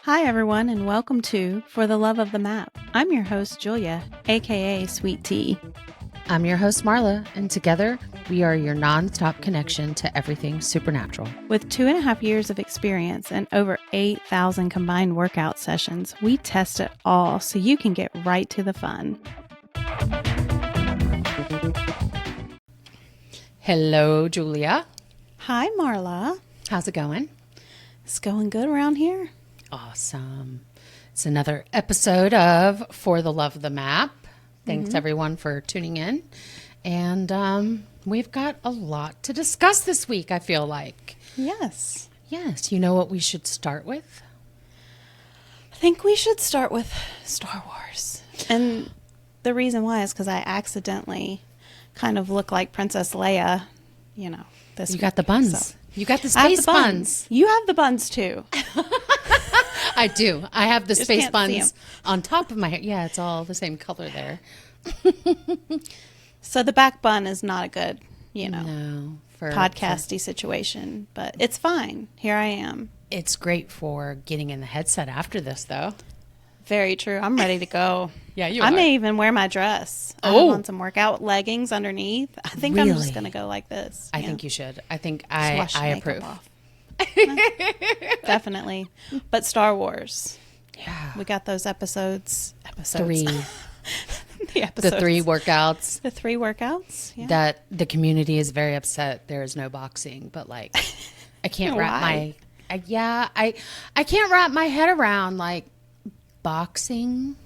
Hi, everyone, and welcome to For the Love of the Map. I'm your host, Julia, aka Sweet Tea. I'm your host, Marla, and together we are your non-stop connection to everything supernatural. With 2.5 years of experience and over 8,000 combined workout sessions, we test it all so you can get right to the fun. Hello, Julia. Hi, Marla. How's it going? It's going good around here. Awesome. It's another episode of For the Love of the Map. Thanks, everyone, for tuning in. And we've got a lot to discuss this week, I feel like. Yes. Yes. You know what we should start with? I think we should start with Star Wars. And the reason why is because I accidentally kind of look like Princess Leia, you know. This You got the buns. So. You got the space buns. You have the buns, too. I do. I have the Just space can't see buns on top of my hair. Yeah, it's all the same color there. So the back bun is not a good, for podcasty situation, but it's fine. Here I am. It's great for getting in the headset after this, though. Very true. I'm ready to go. Yeah, you I are. may even wear my dress. I have on some workout leggings underneath. I think I'm just going to go like this. I think you should. I think Wash the I makeup approve. off. Definitely. But Star Wars. Yeah. We got those episodes. 3. The episodes. The 3 workouts. The 3 workouts. Yeah. That the community is very upset there is no boxing, but like I can't wrap Why? I can't wrap my head around like boxing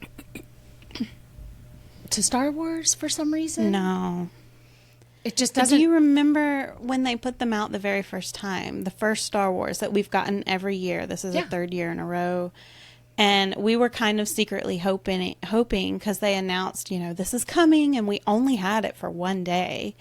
to Star Wars for some reason. No. It just But doesn't. do you remember when they put them out the very first time, the first Star Wars that we've gotten every year? This is the 3rd year in a row. And we were kind of secretly hoping because they announced, this is coming, and we only had it for one day.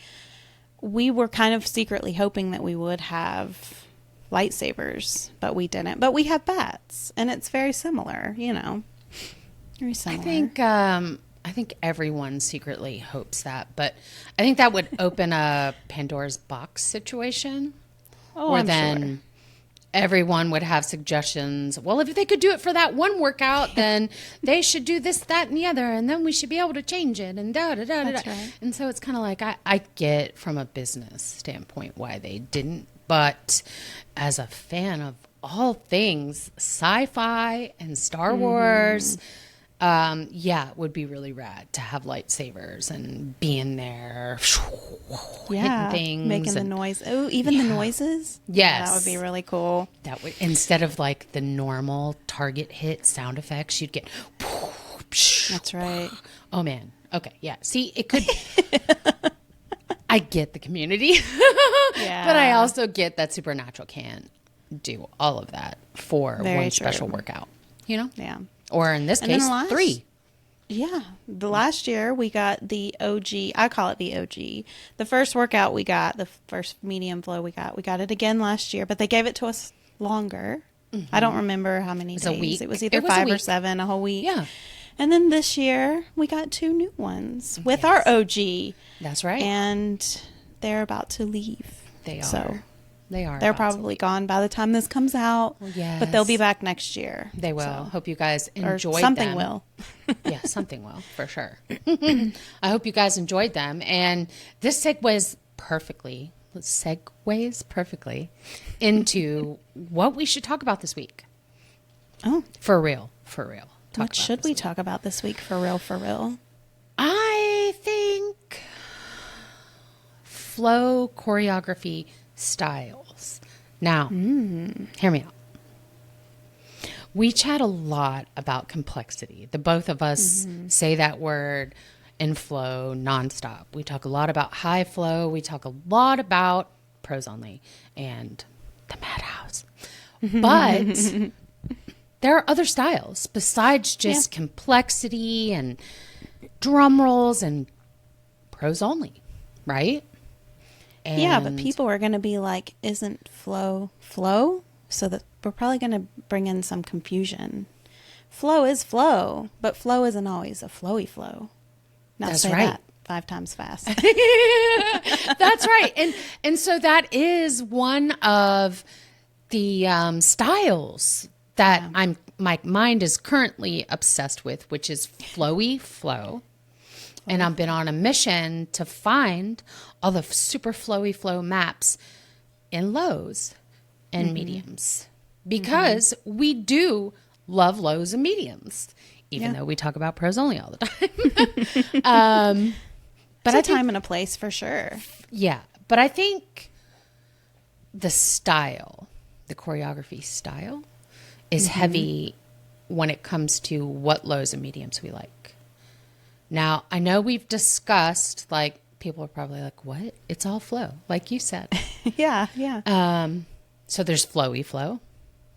We were kind of secretly hoping that we would have lightsabers, but we didn't. But we have bats, and it's very similar, very similar. I think everyone secretly hopes that, but I think that would open a Pandora's box situation. Oh, where I'm then sure. everyone would have suggestions. Well, if they could do it for that one workout, then they should do this, that, and the other, and then we should be able to change it, and da-da-da-da-da. That's right. And so it's kind of like, I get from a business standpoint why they didn't, but as a fan of all things sci-fi and Star Wars, it would be really rad to have lightsabers and be in there, hitting things, making the noise. Oh, even the noises. Yes, that would be really cool. That would, instead of like the normal target hit sound effects, you'd get. That's right. Oh man. Okay. Yeah. See, it could. I get the community, but I also get that Supernatural can't do all of that for one special workout. Yeah. Or in this case, 3. Yeah. The last year we got the OG. I call it the OG. The first workout we got, the first medium flow we got it again last year, but they gave it to us longer. I don't remember how many days. A week. It was either 5 or 7, a whole week. Yeah. And then this year we got 2 new ones with our OG. That's right. And they're about to leave. They are. So They're probably gone by the time this comes out. Yes. But they'll be back next year. They will. So. Hope you guys enjoyed Or something them. will. Yeah, something will, for sure. I hope you guys enjoyed them. And this segues perfectly into what we should talk about this week. Oh. For real. What should we talk about this week for real? I think flow choreography styles. Now, hear me out. We chat a lot about complexity. The both of us say that word in flow nonstop. We talk a lot about high flow. We talk a lot about pros only and the madhouse. But there are other styles besides just complexity and drum rolls and pros only, right? And yeah, but people are going to be like, isn't flow? So that we're probably going to bring in some confusion. Flow is flow, but flow isn't always a flowy flow. Now That's say right. that 5 times fast. That's right. And so that is one of the styles that my mind is currently obsessed with, which is flowy flow. And I've been on a mission to find all the super flowy flow maps in lows and mediums, because we do love lows and mediums, even though we talk about pros only all the time. But a time and a place for sure. Yeah. But I think the style, the choreography style, is heavy when it comes to what lows and mediums we like. Now, I know we've discussed, like, people are probably like, what? It's all flow, like you said. Yeah. So there's flowy flow.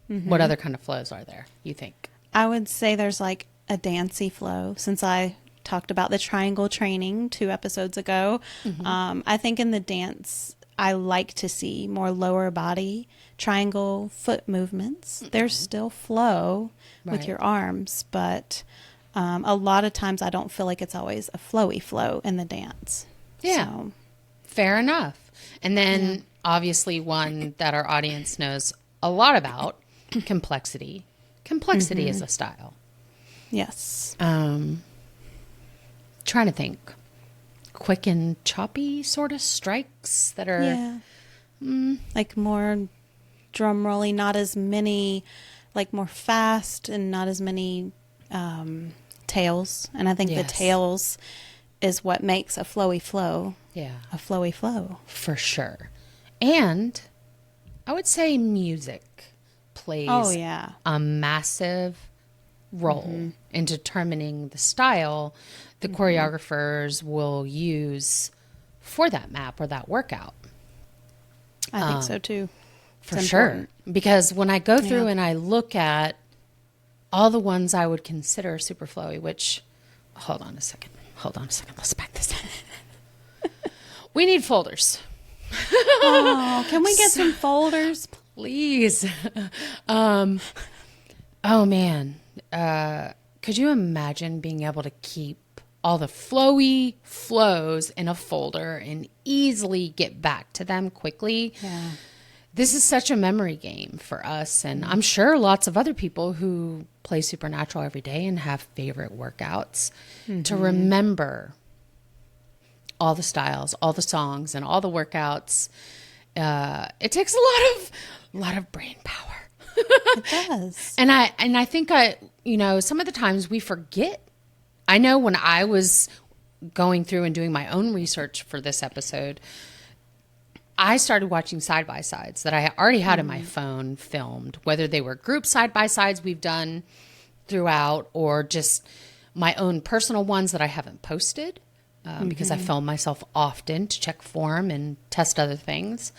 What other kind of flows are there, you think? I would say there's like a dancey flow, since I talked about the triangle training 2 episodes ago. I think in the dance, I like to see more lower body triangle foot movements. There's still flow with your arms, but a lot of times I don't feel like it's always a flowy flow in the dance. Yeah. So. Fair enough. And then obviously one that our audience knows a lot about, complexity. Complexity is a style. Yes. Trying to think. Quick and choppy sort of strikes that are like more drum rolly, not as many, like more fast and not as many tails. And I think the tails is what makes a flowy flow a flowy flow. For sure. And I would say music plays a massive role in determining the style the choreographers will use for that map or that workout. I think so too. For sure. Because when I go through and I look at all the ones I would consider super flowy, which, hold on a second. Let's back this up. We need folders. Oh, can we get some folders? Please. Oh man. Could you imagine being able to keep all the flowy flows in a folder and easily get back to them quickly? Yeah. This is such a memory game for us, and I'm sure lots of other people who play Supernatural every day and have favorite workouts to remember all the styles, all the songs, and all the workouts. It takes a lot of brain power. It does. And I think some of the times we forget. I know when I was going through and doing my own research for this episode, I started watching side-by-sides that I already had in my phone filmed, whether they were group side-by-sides we've done throughout or just my own personal ones that I haven't posted because I film myself often to check form and test other things.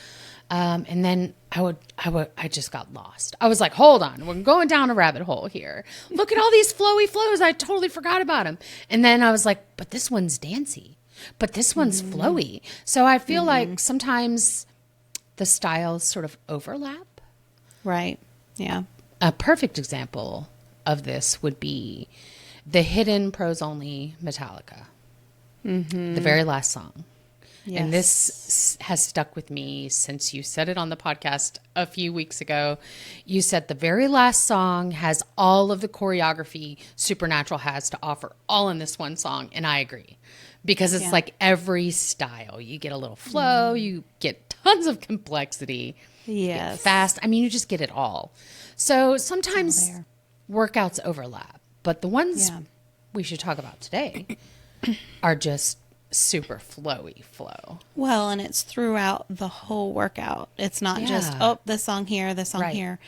And then I just got lost. I was like, hold on, we're going down a rabbit hole here. Look at all these flowy flows. I totally forgot about them. And then I was like, but this one's dancey. But this one's flowy. So I feel like sometimes the styles sort of overlap. Right. Yeah. A perfect example of this would be the hidden pros only Metallica. The very last song. Yes. And this has stuck with me since you said it on the podcast a few weeks ago. You said the very last song has all of the choreography Supernatural has to offer all in this one song. And I agree. Because it's like every style. You get a little flow, you get tons of complexity. Yes. Fast. I mean, you just get it all. So sometimes workouts overlap. But the ones we should talk about today are just super flowy flow. Well, and it's throughout the whole workout. It's not just, this song here, this song here.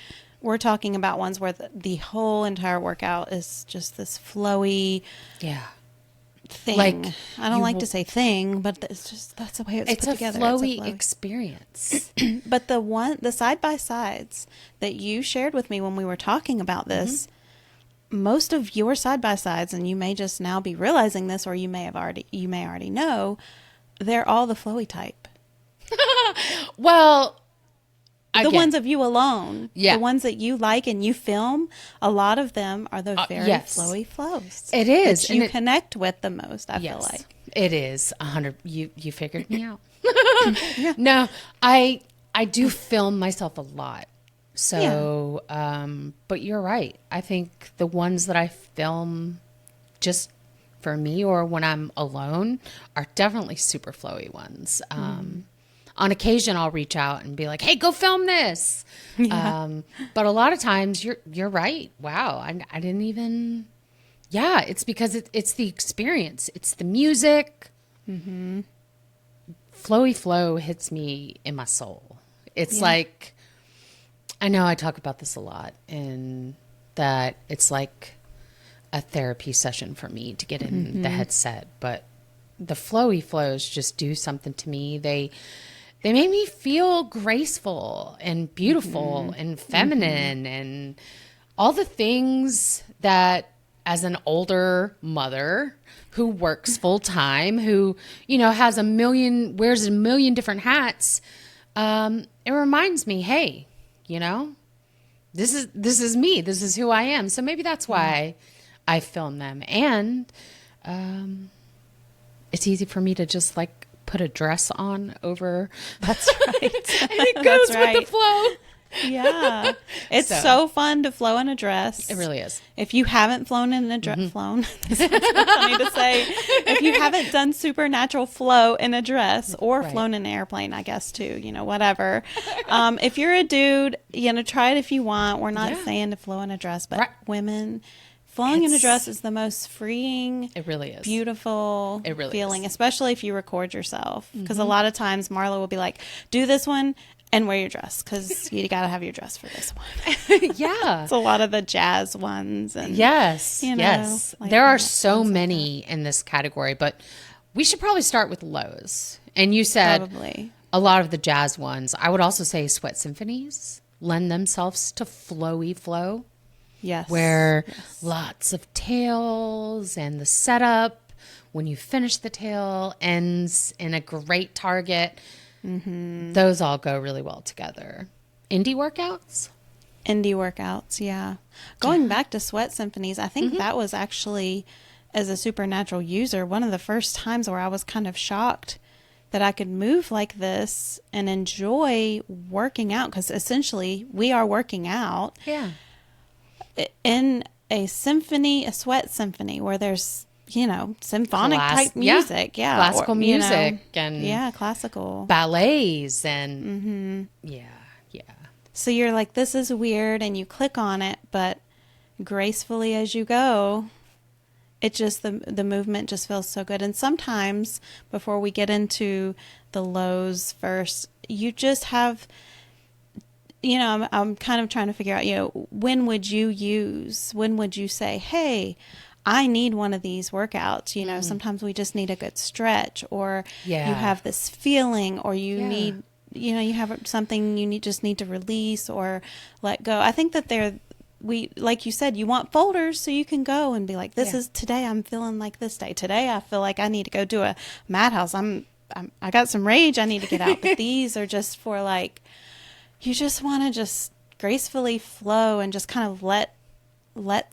We're talking about ones where the whole entire workout is just this flowy thing. Like, I don't like to say thing, but it's just, that's the way it's put together. It's a flowy experience. But the side-by-sides that you shared with me when we were talking about this, most of your side-by-sides, and you may just now be realizing this, or you may already know, they're all the flowy type. Well, the ones of you alone, the ones that you like and you film, a lot to them are the very flowy flows. It is. That you connect with the most, I feel like. It is 100. You figured me out. No, I do film myself a lot. So, but you're right. I think the ones that I film just for me or when I'm alone are definitely super flowy ones. On occasion, I'll reach out and be like, "Hey, go film this." Yeah. But a lot of times, you're right. Wow, I didn't even. Yeah, it's because it's the experience. It's the music. Mm-hmm. Flowy flow hits me in my soul. It's like, I know I talk about this a lot, and that it's like a therapy session for me to get in the headset. But the flowy flows just do something to me. They make me feel graceful and beautiful and feminine and all the things that, as an older mother who works full time, who, wears a million different hats, it reminds me, hey, this is me. This is who I am. So maybe that's why I film them. And it's easy for me to just like put a dress on over. That's right. And it goes with the flow. Yeah. It's so fun to flow in a dress. It really is. If you haven't flown in a dress, flown, this is funny to say. If you haven't done supernatural flow in a dress or flown in an airplane, I guess too, whatever. If you're a dude, try it if you want. We're not saying to flow in a dress, but women, flowing in a dress is the most freeing. It really is. Beautiful feeling, is. Especially if you record yourself. Because a lot of times Marla will be like, do this one and wear your dress because you got to have your dress for this one. Yeah. It's a lot of the jazz ones. And yes. Like there are so many like in this category, but we should probably start with lows. And you said probably a lot of the jazz ones. I would also say sweat symphonies lend themselves to flowy flow. Yes. Where lots of tails and the setup, when you finish the tail, ends in a great target. Those all go really well together. Indie workouts, yeah. Going back to sweat symphonies, I think that was actually, as a supernatural user, one of the first times where I was kind of shocked that I could move like this and enjoy working out, because essentially we are working out. Yeah. In a symphony, a sweat symphony, where there's, symphonic type music. Classical music and classical ballets and So you're like, this is weird, and you click on it, but gracefully as you go, it just, the movement just feels so good. And sometimes, before we get into the lows first, you just have, I'm kind of trying to figure out, when would you say, hey, I need one of these workouts. Sometimes we just need a good stretch, or you have this feeling, or you need, you have something you just need to release or let go. I think that like you said, you want folders so you can go and be like, this is today I'm feeling like this day. Today I feel like I need to go do a madhouse. I got some rage I need to get out. But these are just for like, you just want to just gracefully flow and just kind of let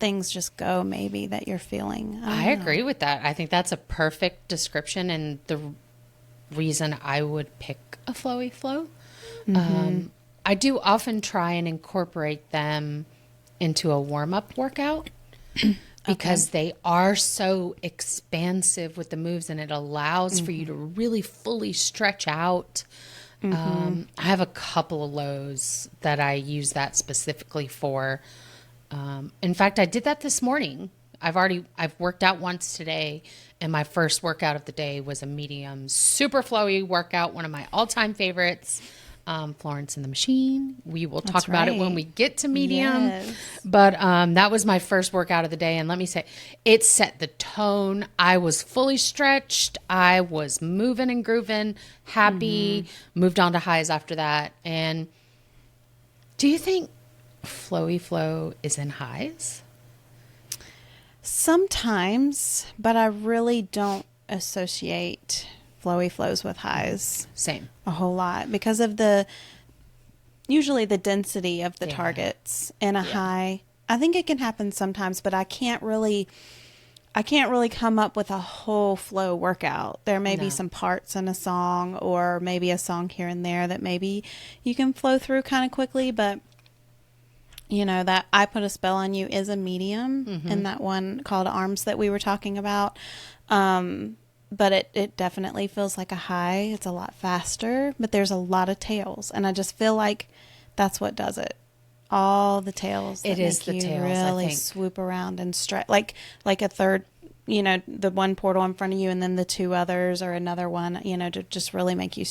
things just go, maybe, that you're feeling. I agree with that. I think that's a perfect description, and the reason I would pick a flowy flow. I do often try and incorporate them into a warm-up workout because they are so expansive with the moves, and it allows for you to really fully stretch out. I have a couple of lows that I use that specifically for. In fact, I did that this morning. I've worked out once today, and my first workout of the day was a medium, super flowy workout, one of my all-time favorites, Florence and the Machine. We will talk about it when we get to medium. Yes. But that was my first workout of the day, and let me say, it set the tone. I was fully stretched. I was moving and grooving, happy, moved on to highs after that. And do you think flowy flow is in highs? Sometimes, but I really don't associate flowy flows with highs. Same. A whole lot, because of usually the density of the targets in a high. I think it can happen sometimes, but I can't really come up with a whole flow workout. There may be some parts in a song, or maybe a song here and there that maybe you can flow through kind of quickly, but that I Put a Spell on You is a medium in that one called Arms that we were talking about. But it definitely feels like a high. It's a lot faster, but there's a lot of tails. And I just feel like that's what does it. All the tails. It is the tails, really I think. swoop around and stretch. Like a third, the one portal in front of you and then the two others or another one, to just really make you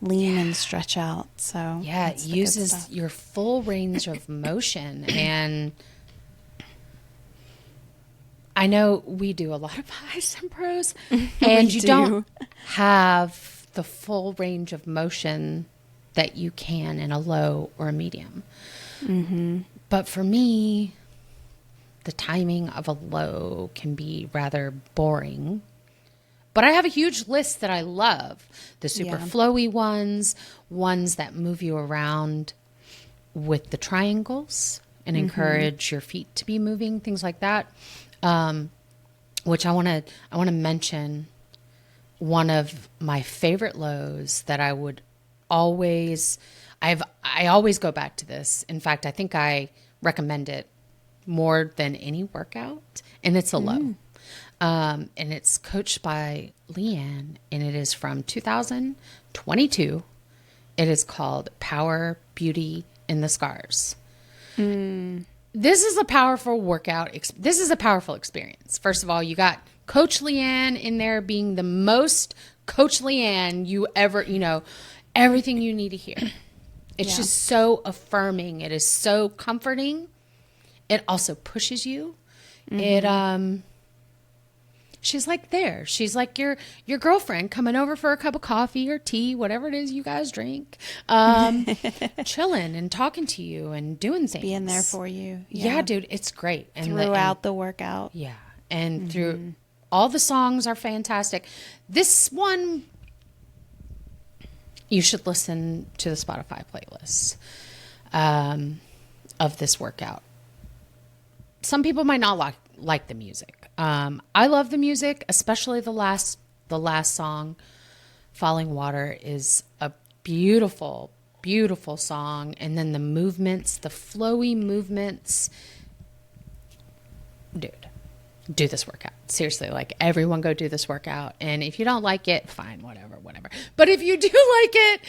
lean and stretch out. So yeah, it uses your full range of motion. And I know we do a lot of high sempros, and you don't have the full range of motion that you can in a low or a medium. Mm-hmm. But for me, the timing of a low can be rather boring. But I have a huge list that I love. The super flowy ones that move you around with the triangles and encourage your feet to be moving, things like that. Which I want to mention one of my favorite lows that I would always, I always go back to this. In fact, I think I recommend it more than any workout, and it's a low. And it's coached by Leanne, and it is from 2022. It is called Power, Beauty, and the Scars. This is a powerful workout. This is a powerful experience. First of all, you got Coach Leanne in there being the most Coach Leanne you ever, everything you need to hear. It's just so affirming. It is so comforting. It also pushes you. She's like there. She's like your girlfriend coming over for a cup of coffee or tea, whatever it is you guys drink, chilling and talking to you and doing things. Being there for you. Yeah, dude, it's great. And throughout the workout. Yeah. And through all the songs are fantastic. This one, you should listen to the Spotify playlist of this workout. Some people might not like the music. I love the music, especially the last song, Falling Water, is a beautiful, beautiful song. And then the movements, the flowy movements. Dude, do this workout. Seriously, like everyone go do this workout. And if you don't like it, fine, whatever. But if you do like it,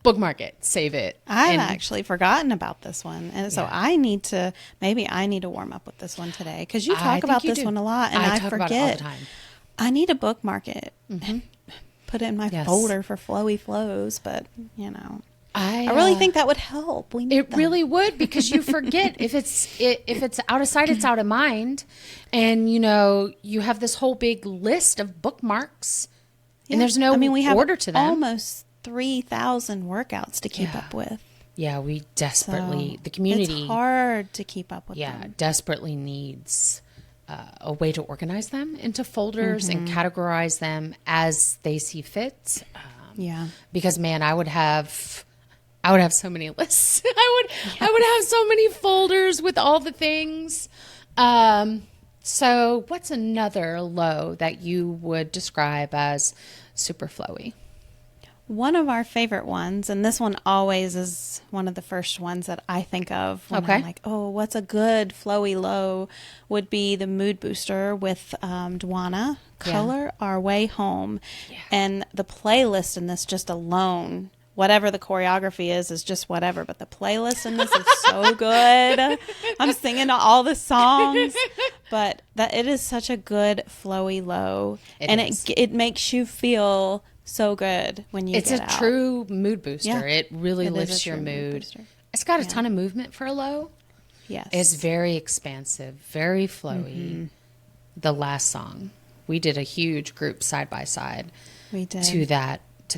bookmark it, save it. I've actually forgotten about this one. And so maybe I need to warm up with this one today. Because you talk about this one a lot and I talk forget. about it all the time. I need to bookmark it and put it in my folder for flowy flows. But, I really think that would help. It really would, because you forget. If it's out of sight, it's out of mind. And, you have this whole big list of bookmarks. Yeah. And there's no we have order to them. Almost 3,000 workouts to keep up with. Yeah, we desperately, the community. It's hard to keep up with them. Yeah, desperately needs a way to organize them into folders and categorize them as they see fit. Because, man, I would have so many lists. I would have so many folders with all the things. So what's another low that you would describe as super flowy? One of our favorite ones, and this one always is one of the first ones that I think of when I'm like, oh, what's a good flowy low, would be the Mood Booster with Dwana, Color Our Way Home. Yeah. And the playlist in this just alone, whatever the choreography is just whatever. But the playlist in this is so good. I'm singing all the songs. But it is such a good flowy low. It makes you feel so good when you get out. It's a true mood booster. Yeah. It really lifts your mood. It's got a ton of movement for a low. Yes. It's very expansive, very flowy. The last song, we did a huge group side by side. We did. To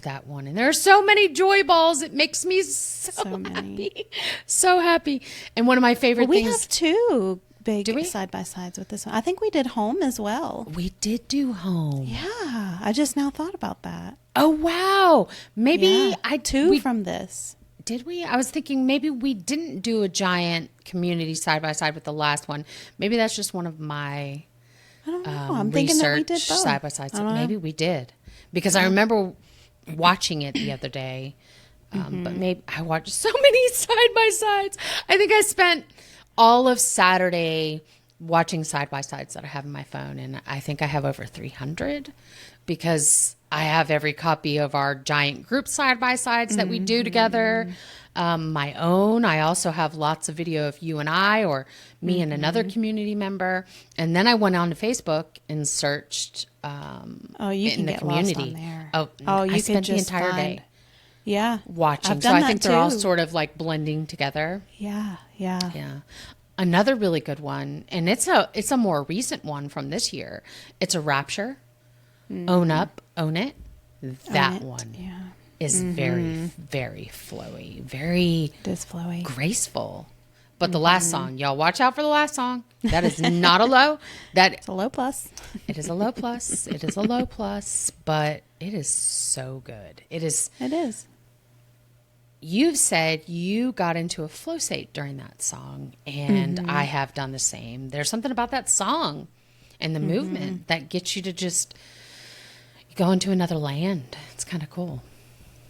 that one. And there are so many joy balls. It makes me so happy. So happy. And one of my favorite things. We have two big side by sides with this one. I think we did Home as well. We did do Home. Yeah. I just now thought about that. Oh, wow. Maybe from this. Did we? I was thinking maybe we didn't do a giant community side by side with the last one. Maybe that's just one of my I don't know. I'm thinking that we did both. Side by side. Maybe we did. Because I remember watching it the other day But maybe I watched so many side by sides. I think I spent all of Saturday watching side by sides that I have in my phone, and I think I have over 300 because I have every copy of our giant group side by sides that we do together. My own. I also have lots of video of you and I, or me and another community member. And then I went on to Facebook and searched You in can the get community. lost on there. I you spent could the just entire find, day watching. so I think they're all sort of like blending together. Yeah. Another really good one, and it's a more recent one from this year. It's a Rapture. Own Up, Own It. That one is very, very flowy, very it is flowy, graceful. But the last song, y'all watch out for the last song. That is not a low. It's a low plus. It is a low plus. It is a low plus, but it is so good. It is. It is. You've said you got into a flow state during that song, and I have done the same. There's something about that song and the movement that gets you to just go into another land. It's kind of cool.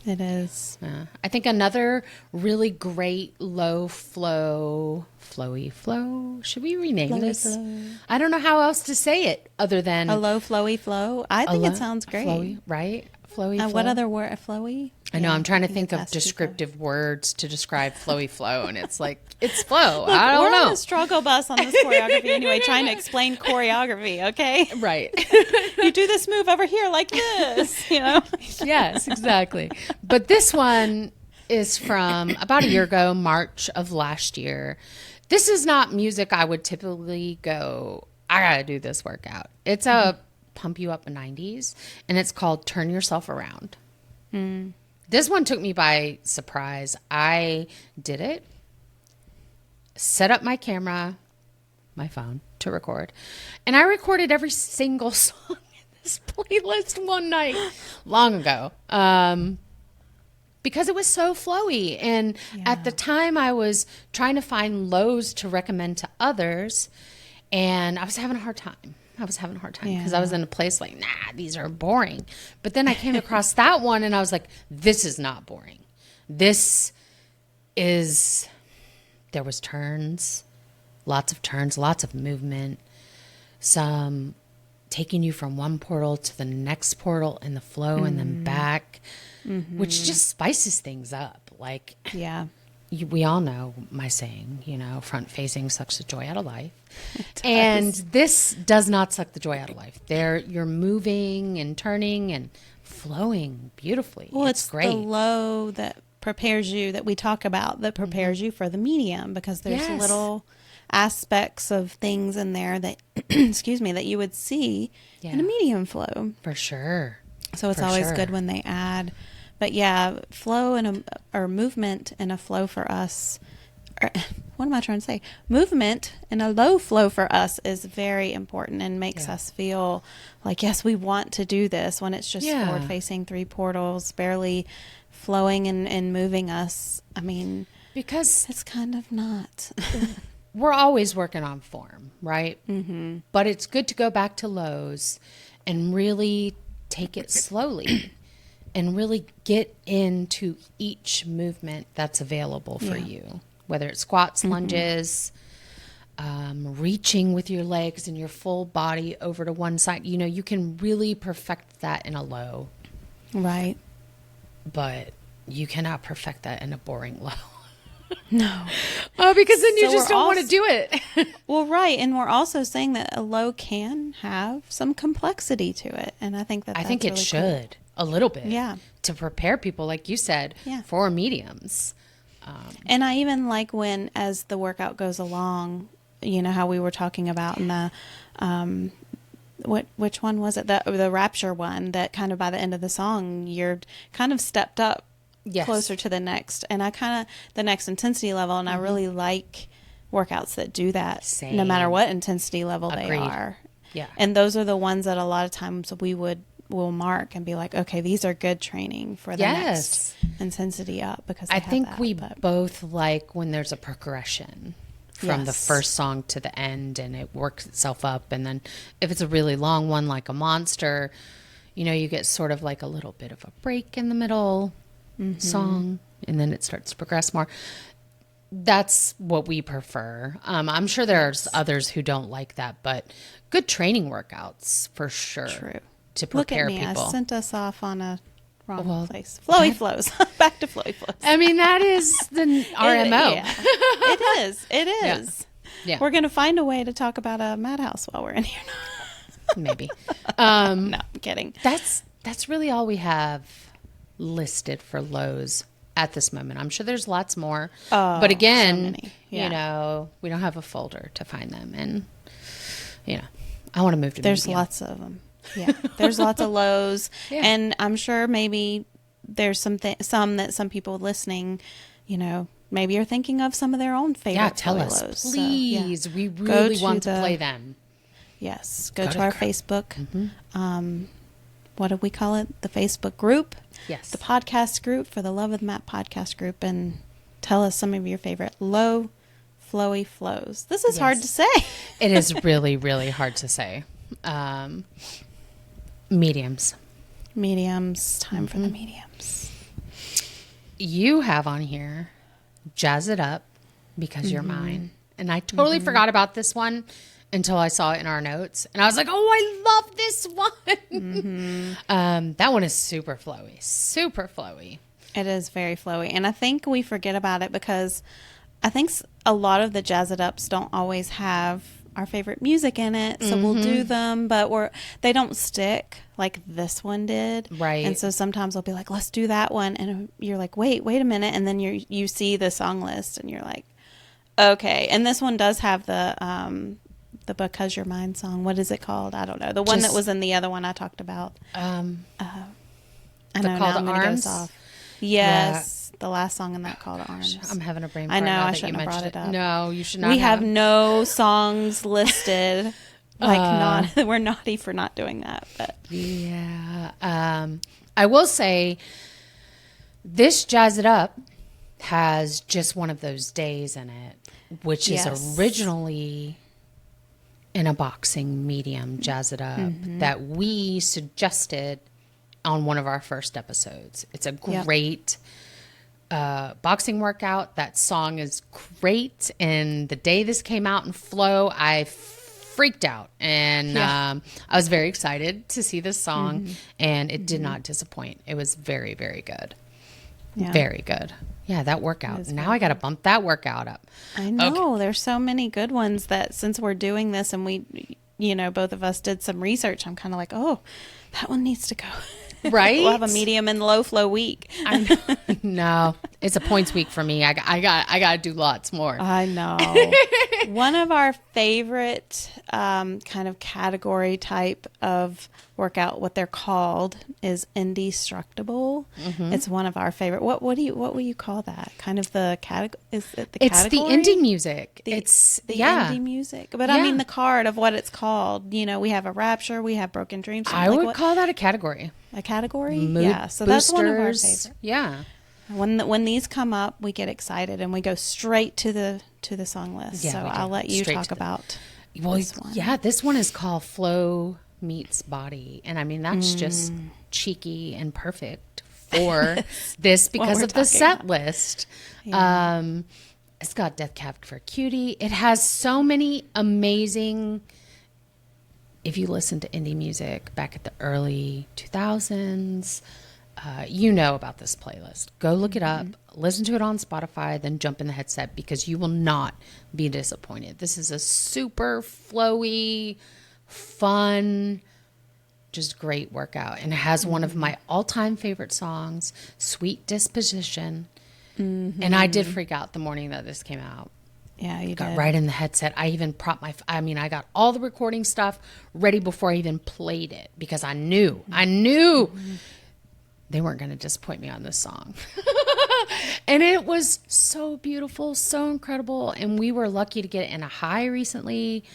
It is. I think another really great low flow, flowy flow. Should we rename Flowy this? flow. I don't know how else to say it other than A low flowy flow. I think it sounds great. Flowy, right? Flowy flow. What other word? Flowy? I know. I'm trying to think it of has to be descriptive words to describe flowy flow, and it's like, it's flow. Look, I don't we're know. on a struggle bus on this choreography anyway, trying to explain choreography, okay? Right. You do this move over here like this, you know? Yes, exactly. But this one is from about a year ago, March of last year. This is not music I would typically go, I gotta do this workout. It's a pump you up in 90s, and it's called Turn Yourself Around. This one took me by surprise. I did it, set up my camera, my phone to record, and I recorded every single song in this playlist one night long ago because it was so flowy. And at the time I was trying to find lows to recommend to others, and I was having a hard time. Because I was in a place like, nah, these are boring. But then I came across that one and I was like, this is not boring. This is, there was turns, lots of movement, some taking you from one portal to the next portal in the flow and then back, which just spices things up. Like, we all know my saying, front facing sucks the joy out of life. And this does not suck the joy out of life. You're moving and turning and flowing beautifully. Well, it's great. the low that prepares you, that we talk about, that prepares you for the medium, because there's little aspects of things in there that, excuse me, that you would see in a medium flow. For sure. So it's always good when they add. But flow or movement in a flow for us, what am I trying to say? Movement in a low flow for us is very important and makes us feel like, yes, we want to do this, when it's just forward facing 3 portals, barely flowing and moving us. I mean, because it's kind of not. We're always working on form, right? But it's good to go back to lows and really take it slowly. And really get into each movement that's available for you, whether it's squats, lunges, reaching with your legs and your full body over to one side. You can really perfect that in a low. Right. But you cannot perfect that in a boring low. No. Oh, because then you just don't want to do it. Well, right. And we're also saying that a low can have some complexity to it. And I think that's it really should. Cool. A little bit. Yeah. To prepare people, like you said, for mediums. And I even like when, as the workout goes along, how we were talking about in the, which one was it? The Rapture one, that kind of by the end of the song, you're kind of stepped up closer to the next. And the next intensity level. And I really like workouts that do that, no matter what intensity level they are. Yeah. And those are the ones that a lot of times we'll mark and be like, okay, these are good training for the next intensity up, because I think we both like when there's a progression from the first song to the end and it works itself up. And then if it's a really long one, like a monster, you get sort of like a little bit of a break in the middle song, and then it starts to progress more. That's what we prefer. I'm sure there's others who don't like that, but good training workouts for sure. True. To prepare Look at me. people. I sent us off on a wrong place. Flowy flows. Back to flowy flows. I mean, that is the RMO. It is. It is. Yeah. We're going to find a way to talk about a madhouse while we're in here. Maybe. No, I'm kidding. That's really all we have listed for lows at this moment. I'm sure there's lots more. But again, so many. We don't have a folder to find them. And, I want to move to There's medium. lots of them. Yeah. There's lots of lows. Yeah. And I'm sure maybe there's some that some people listening, maybe are thinking of some of their own favorite Yeah, tell flowy us, lows. please. So, We really want to play them. Yes. Go to our Facebook. What do we call it? The Facebook group. Yes. The podcast group, For the Love of the Map podcast group, and tell us some of your favorite low, flowy flows. This is hard to say. It is really, really hard to say. Mediums. Mediums. Time for the mediums. You have on here, Jazz It Up Because You're Mine. And I totally forgot about this one until I saw it in our notes. And I was like, oh, I love this one. That one is super flowy. Super flowy. It is very flowy. And I think we forget about it because I think a lot of the Jazz It Ups don't always have our favorite music in it. So we'll do them, but they don't stick like this one did. Right. And so sometimes I'll be like, let's do that one. And you're like, wait a minute. And then you see the song list and you're like, okay. And this one does have the Because You're Mine song. What is it called? I don't know. The one that was in the other one I talked about. I know Call to now I'm gonna Arms? go off. Yes. The last song in that Call to Arms. I'm having a brain fart. I know, now I that shouldn't you have brought mentioned it up. No, you should not. We have no songs listed. We're naughty for not doing that. But Yeah. I will say this Jazz It Up has just one of those days in it, which is originally in a boxing medium, Jazz It Up, that we suggested on one of our first episodes. It's a great boxing workout. That song is great. And the day this came out in Flow, I freaked out. And I was very excited to see this song. And it did not disappoint. It was very, very good. Yeah. Very good. Yeah, that workout. Now I got to bump that workout up. I know. Okay. There's so many good ones that since we're doing this and we, both of us did some research, I'm kind of like, oh, that one needs to go. Right? We'll have a medium and low flow week. No, it's a points week for me. I got to do lots more. I know. One of our favorite kind of category type of workout, what they're called, is Indie Structable. It's one of our favorite. What will you call that? Kind of the category? Is it the It's category? the indie music. It's the indie music. But I mean the card of what it's called. We have a Rapture, we have Broken Dreams. I would call that a category. A category? Mood yeah. So boosters. That's one of our favorites. Yeah. When these come up, we get excited and we go straight to the song list. Yeah, so I'll let you talk about this one. Yeah, this one is called Flow Meets Body. And I mean, that's just cheeky and perfect for this because of the set list. Yeah. It's got Death Cab for Cutie. It has so many amazing... If you listen to indie music back at the early 2000s, you know about this playlist. Go look it up, listen to it on Spotify, then jump in the headset because you will not be disappointed. This is a super flowy, fun, just great workout. And it has one of my all-time favorite songs, Sweet Disposition. And I did freak out the morning that this came out. Yeah, you got did. right in the headset. I even propped I got all the recording stuff ready before I even played it because I knew they weren't going to disappoint me on this song. And it was so beautiful, so incredible. And we were lucky to get it in a high recently.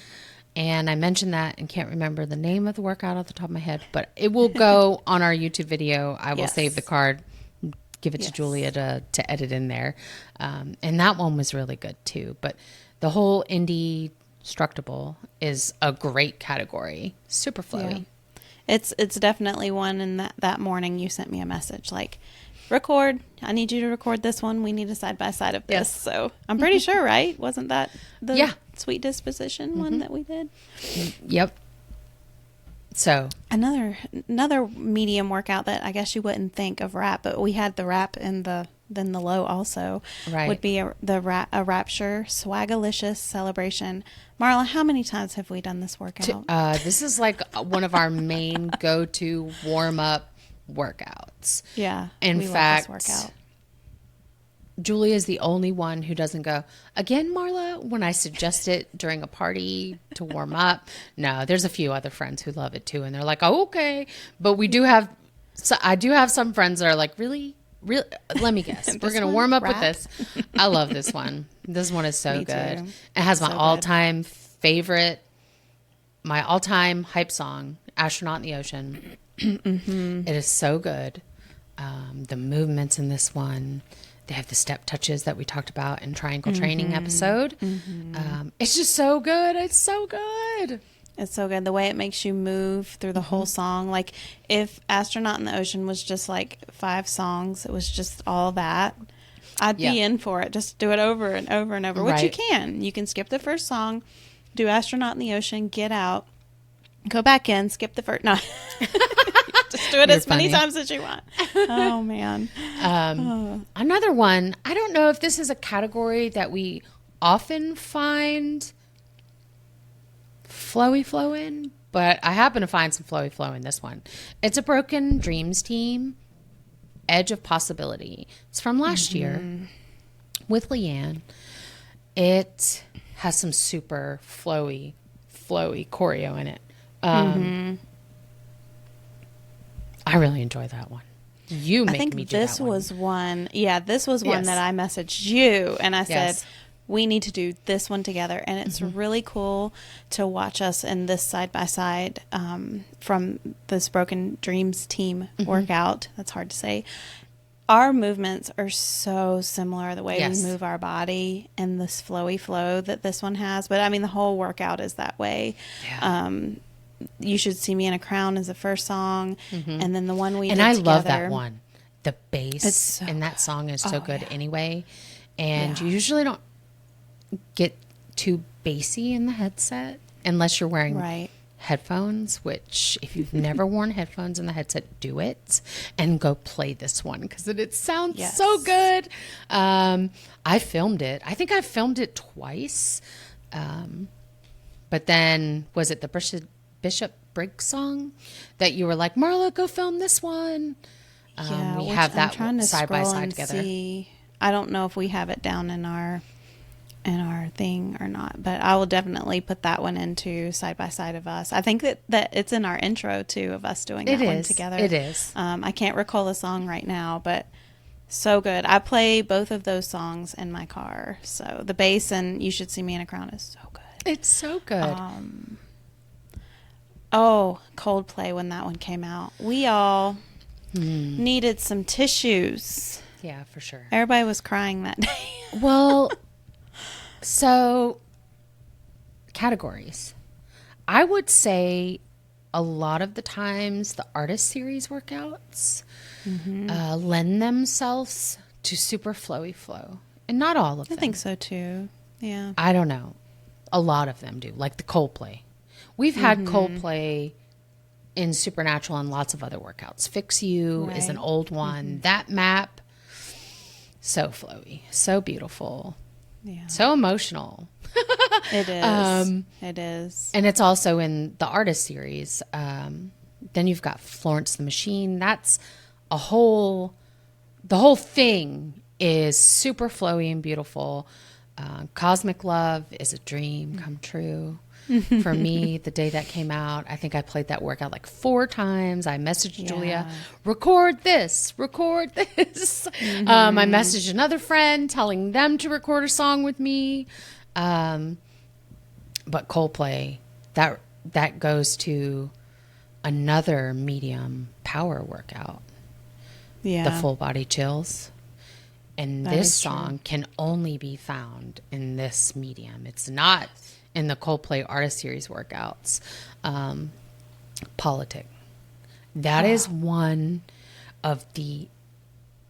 And I mentioned that and can't remember the name of the workout off the top of my head, but it will go on our YouTube video. I will save the card, give it to Julia to edit in there. And that one was really good too. But the whole Indie Structable is a great category. Super flowy. Yeah. It's definitely one. And that morning you sent me a message like, record. I need you to record this one. We need a side-by-side of this. Yes. So I'm pretty sure, right? Wasn't that the Yeah. Sweet Disposition one that we did? Yep. So Another medium workout that I guess you wouldn't think of rap, but we had the rap and then the low also would be a rapture Swagalicious Celebration. Marla, how many times have we done this workout? This is like one of our main go-to warm-up workouts. Yeah. In fact, love this workout. Julie is the only one who doesn't go, again, Marla, when I suggest it during a party to warm up. No, there's a few other friends who love it too. And they're like, oh, okay. But I do have some friends that are like, really? Let me guess. We're going to warm up with this. I love this one. This one is so good. Too. It has my all-time favorite, my all-time hype song, Astronaut in the Ocean. It is so good. The movements in this one, they have the step touches that we talked about in Triangle Training episode. It's just so good. It's so good. It's so good. The way it makes you move through the whole song. Like if Astronaut in the Ocean was just like 5 songs, it was just all that, I'd be in for it. Just do it over and over and over, which you can. You can skip the first song, do Astronaut in the Ocean, get out, go back in, skip the first. No. Just do it as many times as you want. Oh, man. Another one, I don't know if this is a category that we often find flowy flow in, but I happen to find some flowy flow in this one. It's a Broken Dreams team, Edge of Possibility. It's from last year with Leanne. It has some super flowy choreo in it. I really enjoy that one. You make me do this that one. was one. Yeah, this was one that I messaged you and I said, we need to do this one together. And it's really cool to watch us in this side by side from this Broken Dreams team workout. That's hard to say. Our movements are so similar, the way we move our body and this flowy flow that this one has. But I mean, the whole workout is that way. Yeah. You Should See Me in a Crown is the first song. And then the one we did together. And I love that one. The bass in that song is so good anyway. And you usually don't get too bassy in the headset unless you're wearing headphones, which if you've never worn headphones in the headset, do it and go play this one because it sounds so good. I filmed it. I think I filmed it twice. But then was it the Bishop Briggs song that you were like, Marla, go film this one? We have that side by side together. I don't know if we have it down in our thing or not, but I will definitely put that one into side by side of us. I think that it's in our intro too of us doing that one together. It is. I can't recall the song right now, but so good. I play both of those songs in my car. So the bass and You Should See Me in a Crown is so good. It's so good. Coldplay when that one came out. We all needed some tissues. Yeah, for sure. Everybody was crying that day. Well, so categories. I would say a lot of the times the artist series workouts lend themselves to super flowy flow. And not all of them. I think so too. Yeah. I don't know. A lot of them do. Like the Coldplay. We've had Coldplay in Supernatural and lots of other workouts. Fix You is an old one. That map, so flowy, so beautiful, so emotional. It is. It is. And it's also in the artist series. Then you've got Florence the Machine. That's the whole thing is super flowy and beautiful. Cosmic Love is a dream come true. For me, the day that came out, I think I played that workout like 4 times. I messaged Julia, record this. I messaged another friend telling them to record a song with me. But Coldplay, that goes to another medium power workout. Yeah. The full body chills. And this song can only be found in this medium. It's not in the Coldplay Artist Series workouts. Politic. That is one of the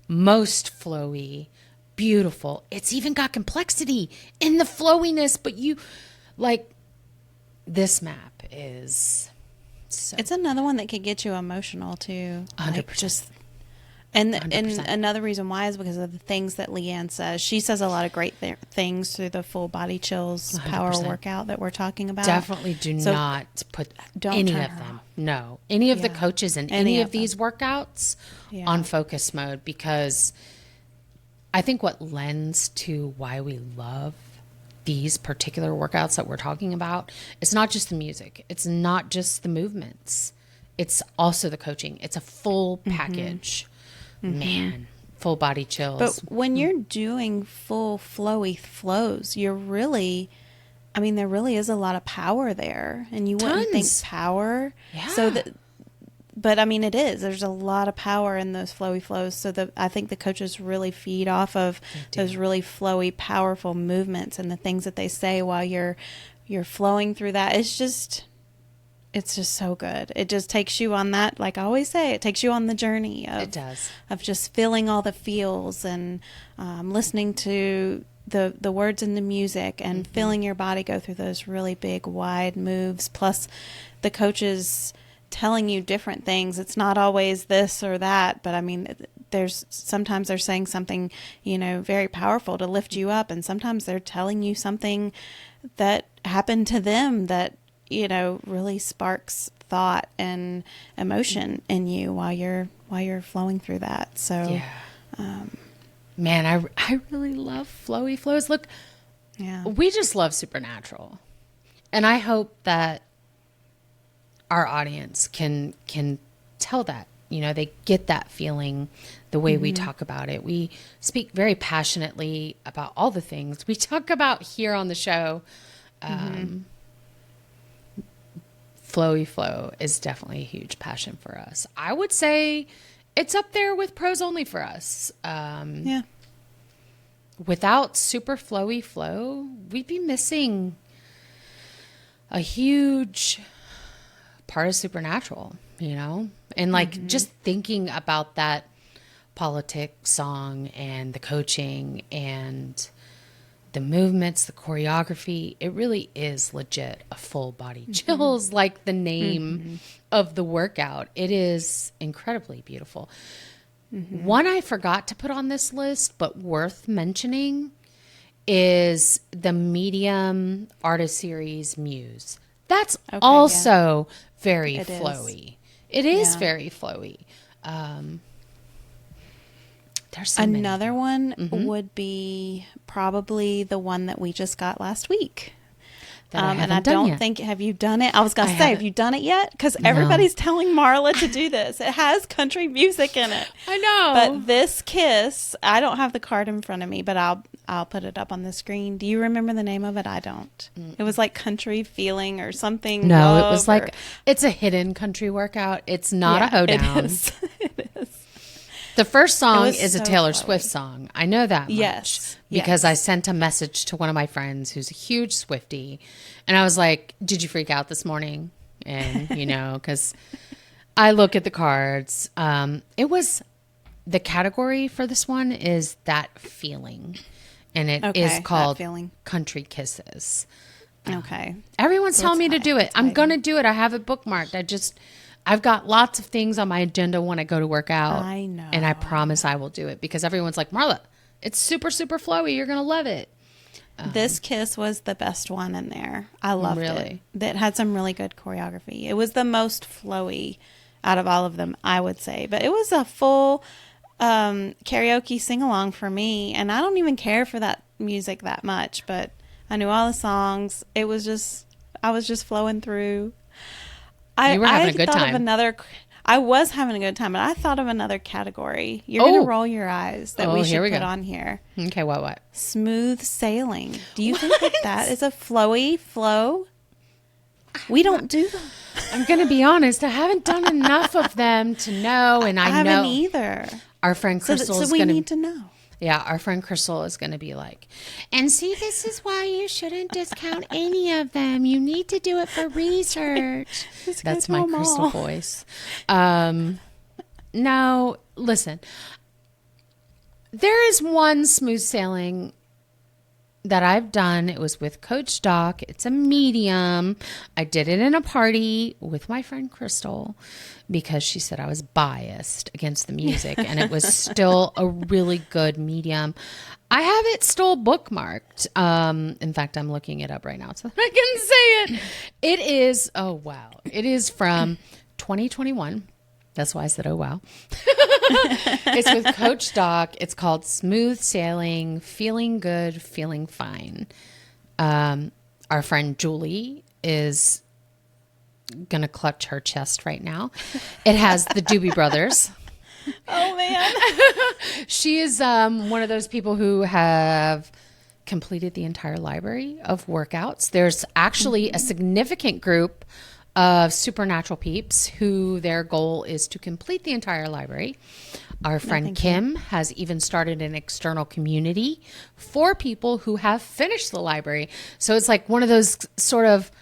most flowy, beautiful. It's even got complexity in the flowiness, but you like this map is so It's another one that could get you emotional too. 100%. Like just and 100%. another reason why is because of the things that Leanne says. She says a lot of great things through the full body chills 100%. power workout that we're talking about. Definitely do not put don't any turn of her them. off. No. Any of the Yeah. coaches in Any any of of these workouts Yeah. on focus mode, because I think what lends to why we love these particular workouts that we're talking about, it's not just the music. It's not just the movements. It's also the coaching. It's a full package. Man, full body chills. But when you're doing full flowy flows, you're really, I mean, there really is a lot of power there, and you wouldn't think Tons. power. Yeah. So that, but I mean, it is. There's a lot of power in those flowy flows. So I think the coaches really feed off of those really flowy, powerful movements and the things that they say while you're flowing through that. It's just so good. It just takes you on that, like I always say, it takes you on the journey of, It does. of just feeling all the feels and listening to the words in the music and feeling your body go through those really big, wide moves. Plus the coaches telling you different things. It's not always this or that, but I mean, sometimes they're saying something, very powerful to lift you up. And sometimes they're telling you something that happened to them that, really sparks thought and emotion in you while you're flowing through that. So, Man, I really love flowy flows. Look, we just love Supernatural. And I hope that our audience can tell that, they get that feeling the way we talk about it. We speak very passionately about all the things we talk about here on the show. Flowy flow is definitely a huge passion for us. I would say it's up there with pros only for us. Without super flowy flow, we'd be missing a huge part of Supernatural, and like just thinking about that politic song and the coaching and the movements, the choreography, it really is legit a full body chills, like the name of the workout. It is incredibly beautiful. One I forgot to put on this list, but worth mentioning, is the Medium Artist Series Muse. That's also very flowy. It is very flowy. There's so another many. one would be probably the one that we just got last week. And I don't think, have you done it? I was going to say, have you done it yet? Because everybody's telling Marla to do this. It has country music in it. I know. But this Kiss, I don't have the card in front of me, but I'll put it up on the screen. Do you remember the name of it? I don't. It was like Country Feeling or something. No, it was like, it's a hidden country workout. It's not a hoedown. It is. It is. The first song is a so Taylor flowy. Swift song. I know that much. Yes. Because I sent a message to one of my friends who's a huge Swiftie. And I was like, did you freak out this morning? And, because I look at the cards. It was, the category for this one is That Feeling. And it is called Country Kisses. Okay. Everyone's telling me to do it. I'm going to do it. I have it bookmarked. I've got lots of things on my agenda when I go to work out. I know. And I promise I will do it because everyone's like, Marla, it's super, super flowy. You're going to love it. This Kiss was the best one in there. I loved Really? it. That had some really good choreography. It was the most flowy out of all of them, I would say. But it was a full karaoke sing-along for me. And I don't even care for that music that much. But I knew all the songs. I was just flowing through. You were having a good time. I was having a good time, but I thought of another category. You're going to roll your eyes that we should put on here. Okay, what? Smooth sailing. Do you think that is a flowy flow? We don't do them. I'm going to be honest. I haven't done enough of them to know, and I know. haven't either. Our friend Crystal is we going need to know. Yeah, our friend Crystal is going to be like, and see, this is why you shouldn't discount any of them. You need to do it for research. That's my Crystal voice. No, listen, There is one smooth sailing that I've done. It was with Coach Doc. It's a medium. I did it in a party with my friend Crystal because she said I was biased against the music, and it was still a really good medium. I have it still bookmarked. In fact, I'm looking it up right now so that I can say it. It is, oh wow. It is from 2021. That's why I said, oh, wow. It's with Coach Doc. It's called Smooth Sailing, Feeling Good, Feeling Fine. Our friend Julie is going to clutch her chest right now. It has the Doobie Brothers. Oh, man. She is one of those people who have completed the entire library of workouts. There's actually a significant group of supernatural peeps who their goal is to complete the entire library. Our friend Kim has even started an external community for people who have finished the library. So it's like one of those sort of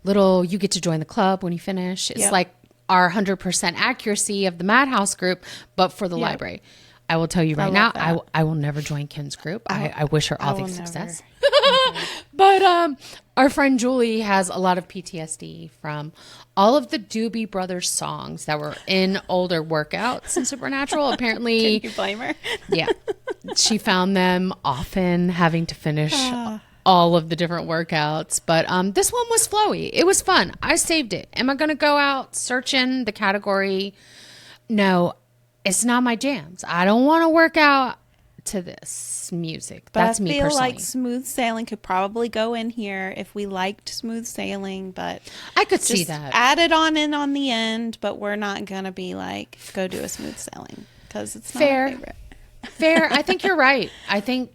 little, you get to join the club when you finish. It's like our 100% accuracy of the Madhouse group, but for the library. I will tell you right now, I will never join Kim's group. I wish her all the success. But our friend Julie has a lot of PTSD from all of the Doobie Brothers songs that were in older workouts in Supernatural. Apparently, can you blame her? Yeah, she found them often having to finish all of the different workouts. But this one was flowy. It was fun. I saved it. Am I going to go out searching the category? No, it's not my jams. I don't want to work out to this music. But that's me personally. I feel like smooth sailing could probably go in here if we liked smooth sailing, but I could see that. Add it on in on the end, but we're not going to be like, go do a smooth sailing because it's not our favorite. Fair. I think you're right. I think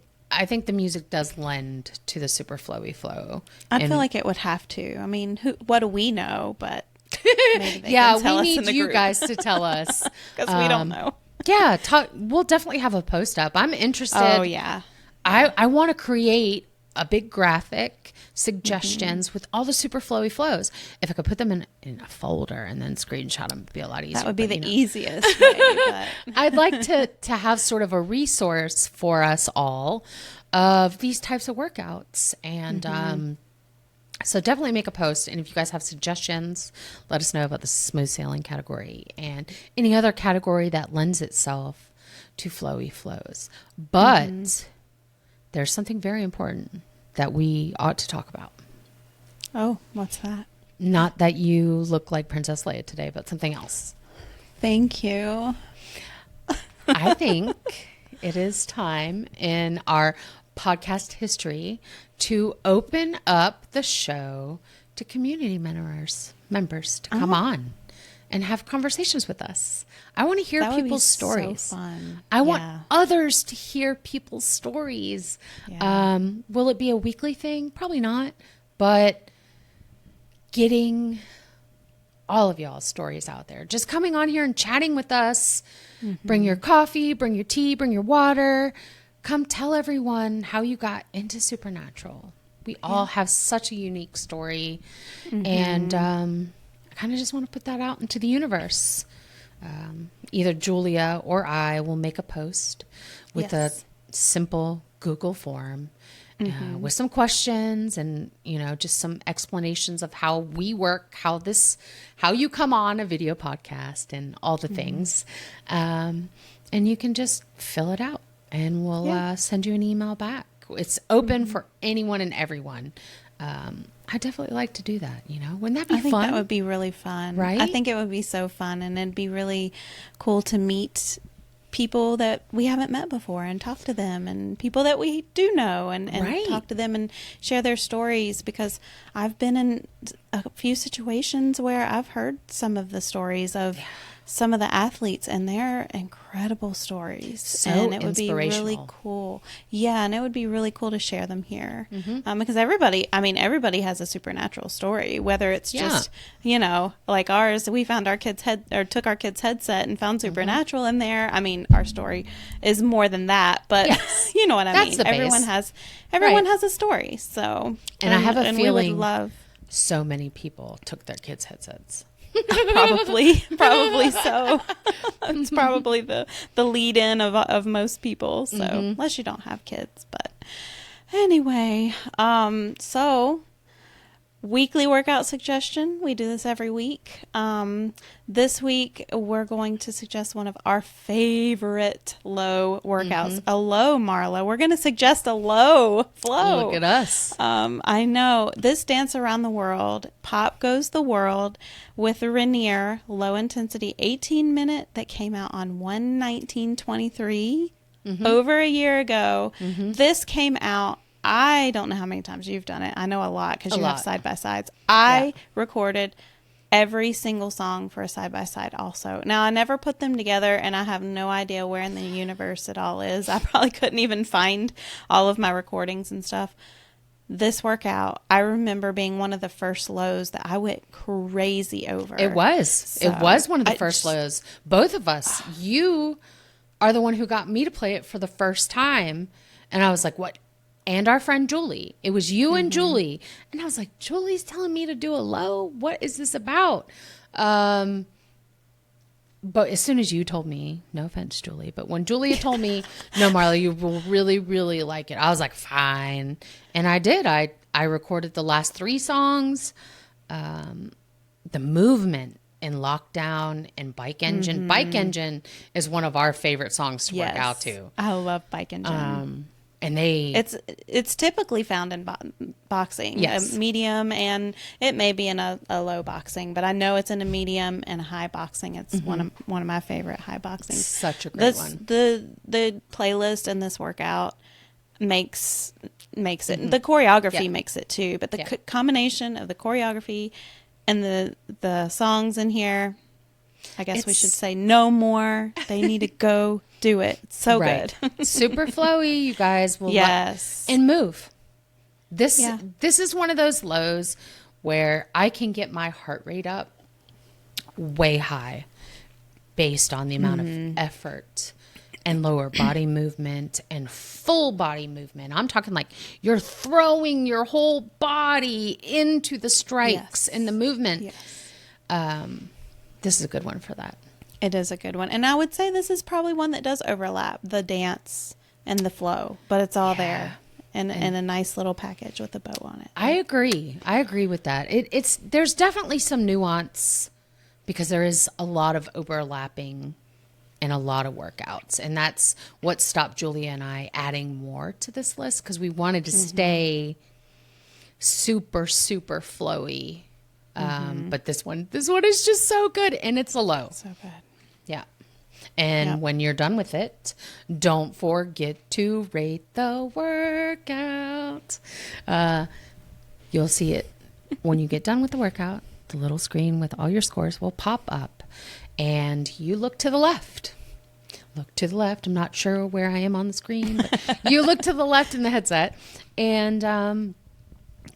the music does lend to the super flowy flow. I feel like it would have to. I mean, what do we know? But maybe they yeah, can tell we us need in the you group. guys to tell us because we don't know. Yeah, we'll definitely have a post up. I'm interested. Oh, yeah. I want to create a big graphic, suggestions with all the super flowy flows. If I could put them in a folder and then screenshot them, it'd be a lot easier. That would be the easiest way. But. I'd like to have sort of a resource for us all of these types of workouts. And so definitely make a post. And if you guys have suggestions, let us know about the smooth sailing category and any other category that lends itself to flowy flows. But there's something very important that we ought to talk about. Oh, what's that? Not that you look like Princess Leia today, but something else. Thank you. I think it is time in our podcast history to open up the show to community members to come on and have conversations with us. I want to hear people's stories. So fun. I want others to hear people's stories. Yeah. Will it be a weekly thing? Probably not, but getting all of y'all's stories out there, just coming on here and chatting with us. Bring your coffee, bring your tea, bring your water. Come tell everyone how you got into Supernatural. We all have such a unique story. And I kind of just want to put that out into the universe. Either Julia or I will make a post with a simple Google form with some questions and, just some explanations of how we work, how you come on a video podcast and all the things. And you can just fill it out. And we'll send you an email back. It's open for anyone and everyone. I definitely like to do that, Wouldn't that be fun? I think that would be really fun. Right? I think it would be so fun. And it'd be really cool to meet people that we haven't met before and talk to them, and people that we do know and talk to them and share their stories, because I've been in a few situations where I've heard some of the stories of some of the athletes, and they're incredible stories. So and it would be inspirational. really cool. Yeah, and it would be really cool to share them here. Because everybody has a supernatural story, whether it's just, like ours, we found our kids' took our kids' headset and found supernatural in there. I mean, our story is more than that, but you know what I mean? The everyone has a story. So, and I have a feeling we would love so many people took their kids' headsets. Probably so. It's probably the lead in of most people. So unless you don't have kids, but anyway, so weekly workout suggestion. We do this every week. This week we're going to suggest one of our favorite low workouts. A low, Marla. We're going to suggest a low flow. Look at us. I know. This Dance Around the World, Pop Goes the World, with Renier, low intensity 18-minute, that came out on 1/19/23, over a year ago. This came out, I don't know how many times you've done it. I know a lot because you have side-by-sides. I recorded every single song for a side-by-side also. Now, I never put them together, and I have no idea where in the universe it all is. I probably couldn't even find all of my recordings and stuff. This workout, I remember being one of the first lows that I went crazy over. It was one of the first lows. Both of us. You are the one who got me to play it for the first time. And I was like, what? And our friend Julie. It was you and Julie. And I was like, Julie's telling me to do a low? What is this about? But as soon as you told me, no offense, Julie, but when Julia told me, no, Marla, you will really, really like it, I was like, fine. And I did. I recorded the last 3 songs. The movement in Lockdown and Bike Engine. Bike Engine is one of our favorite songs to work out to. I love Bike Engine. And it's typically found in boxing, yes, a medium, and it may be in a low boxing, but I know it's in a medium and a high boxing. It's one of my favorite high boxing. Such a great one. The playlist and this workout makes it. The choreography makes it too, but the combination of the choreography and the songs in here, I guess we should say no more. They need to go do it. It's so good. Super flowy, you guys will and move. This is one of those lows where I can get my heart rate up way high based on the amount of effort and lower body movement and full body movement. I'm talking like you're throwing your whole body into the strikes and the movement. This is a good one for that. It is a good one. And I would say this is probably one that does overlap the dance and the flow, but it's all there and a nice little package with a bow on it. I agree. I agree with that. There's definitely some nuance because there is a lot of overlapping and a lot of workouts. And that's what stopped Julia and I adding more to this list because we wanted to stay super, super flowy. But this one is just so good, and it's a low. So good. Yeah. And when you're done with it, don't forget to rate the workout. You'll see it when you get done with the workout. The little screen with all your scores will pop up, and you look to the left. Look to the left. I'm not sure where I am on the screen, but you look to the left in the headset, and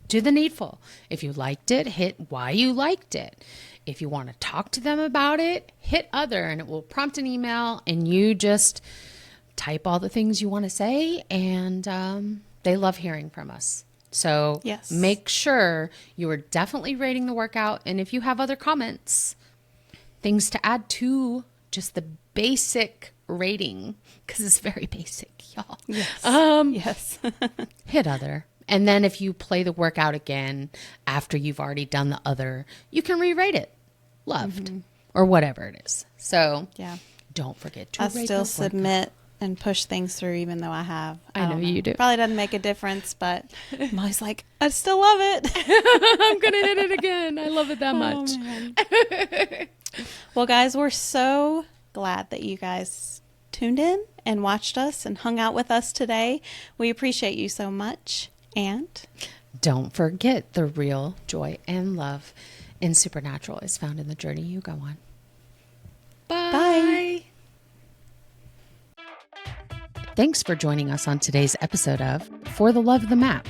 do the needful. If you liked it, hit why you liked it. If you want to talk to them about it, hit other, and it will prompt an email, and you just type all the things you want to say, and they love hearing from us. So make sure you are definitely rating the workout, and if you have other comments, things to add to just the basic rating, because it's very basic, y'all. Yes. Hit other. And then if you play the workout again after you've already done the other, you can re-rate it. Loved. Or whatever it is. So don't forget to rate the still submit and push things through even though I have. I know you do. Probably doesn't make a difference, but I'm always like, I still love it. I'm going to hit it again. I love it that much. Well, guys, we're so glad that you guys tuned in and watched us and hung out with us today. We appreciate you so much. And don't forget, the real joy and love in Supernatural is found in the journey you go on. Bye. Thanks for joining us on today's episode of For the Love of the Map.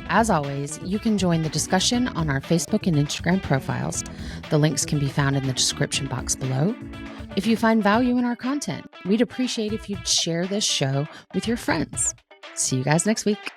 As always, you can join the discussion on our Facebook and Instagram profiles. The links can be found in the description box below. If you find value in our content, we'd appreciate if you'd share this show with your friends. See you guys next week.